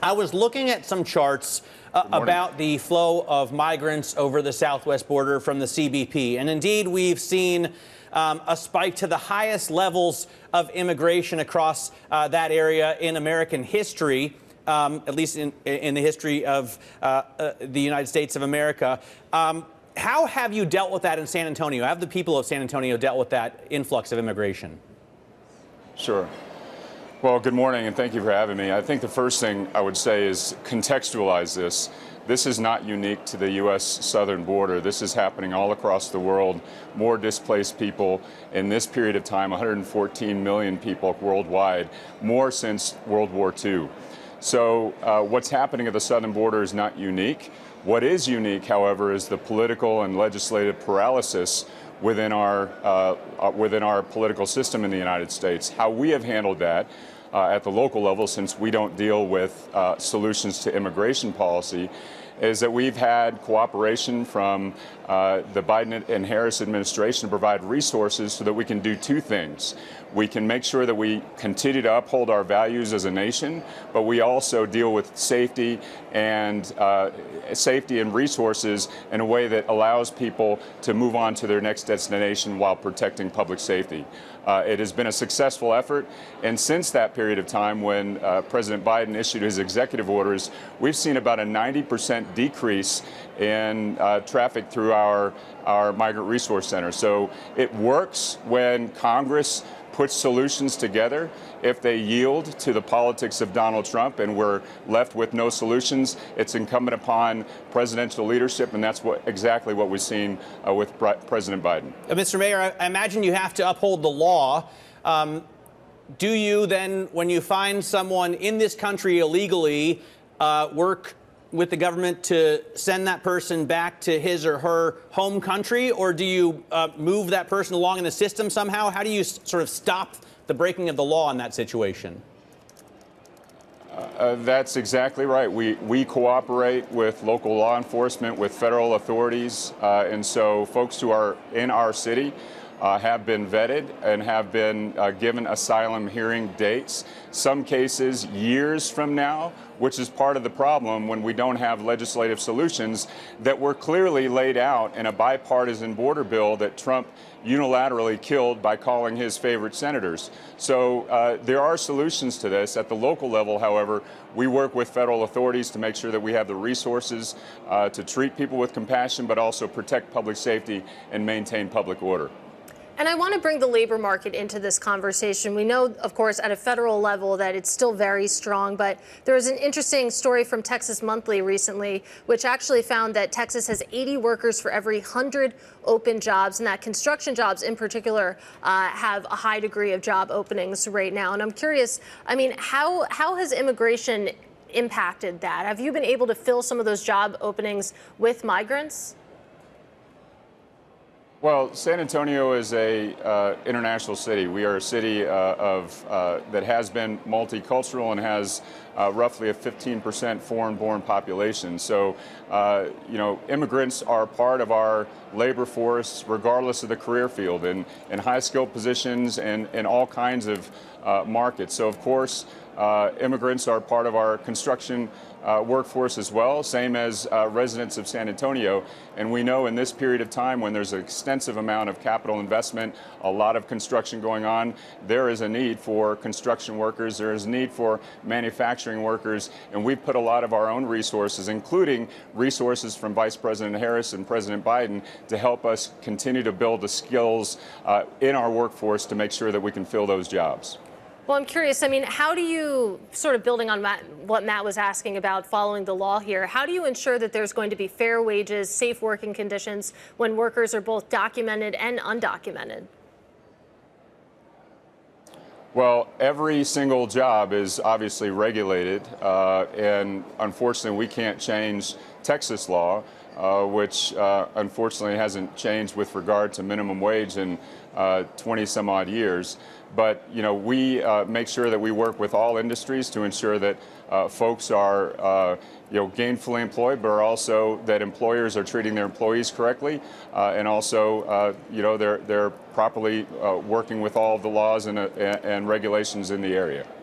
I was looking at some charts about the flow of migrants over the southwest border from the CBP. And indeed, we've seen a spike to the highest levels of immigration across that area in American history, at least in the history of the United States of America. How have you dealt with that in San Antonio? How have the people of San Antonio dealt with that influx of immigration? Sure. Well, good morning, and thank you for having me. I think the first thing I would say is contextualize this. This is not unique to the U.S. southern border. This is happening all across the world. More displaced people in this period of time, 114 million people worldwide, more since World War II. So what's happening at the southern border is not unique. What is unique, however, is the political and legislative paralysis within our political system in the United States. How we have handled that at the local level, since we don't deal with solutions to immigration policy, is that we've had cooperation from the Biden and Harris administration to provide resources so that we can do two things. We can make sure that we continue to uphold our values as a nation, but we also deal with safety and resources in a way that allows people to move on to their next destination while protecting public safety. It has been a successful effort, and since that period of time when President Biden issued his executive orders, we've seen about a 90% decrease in traffic through our migrant resource center. So it works when Congress puts solutions together. If they yield to the politics of Donald Trump and we're left with no solutions, it's incumbent upon presidential leadership, and that's exactly what we've seen with President Biden. Mr. Mayor, I imagine you have to uphold the law. Do you then, when you find someone in this country illegally, work with the government to send that person back to his or her home country, or do you move that person along in the system somehow? How do you sort of stop the breaking of the law in that situation? That's exactly right. We cooperate with local law enforcement, with federal authorities, and so folks who are in our city have been vetted and have been given asylum hearing dates, some cases years from now, which is part of the problem when we don't have legislative solutions that were clearly laid out in a bipartisan border bill that Trump unilaterally killed by calling his favorite senators. So there are solutions to this. At the local level, however, we work with federal authorities to make sure that we have the resources to treat people with compassion, but also protect public safety and maintain public order. And I want to bring the labor market into this conversation. We know, of course, at a federal level that it's still very strong, but there was an interesting story from Texas Monthly recently, which actually found that Texas has 80 workers for every 100 open jobs, and that construction jobs in particular have a high degree of job openings right now. And I'm curious, I mean, how has immigration impacted that? Have you been able to fill some of those job openings with migrants? Well, San Antonio is a international city. We are a city that has been multicultural and has roughly a 15% foreign-born population. So, immigrants are part of our labor force, regardless of the career field, in high-skilled positions and in all kinds of markets. So, of course, immigrants are part of our construction workforce as well, same as residents of San Antonio. And we know in this period of time when there's an extensive amount of capital investment, a lot of construction going on, there is a need for construction workers, there is a need for manufacturing workers, and we've put a lot of our own resources, including resources from Vice President Harris and President Biden, to help us continue to build the skills in our workforce to make sure that we can fill those jobs. Well, I'm curious, I mean, how do you, sort of building on what Matt was asking about following the law here, how do you ensure that there's going to be fair wages, safe working conditions when workers are both documented and undocumented? Well, every single job is obviously regulated, and unfortunately we can't change Texas law, which unfortunately hasn't changed with regard to minimum wage in 20 some odd years. But, we make sure that we work with all industries to ensure that folks are, gainfully employed, but also that employers are treating their employees correctly, and also, they're properly working with all of the laws and regulations in the area.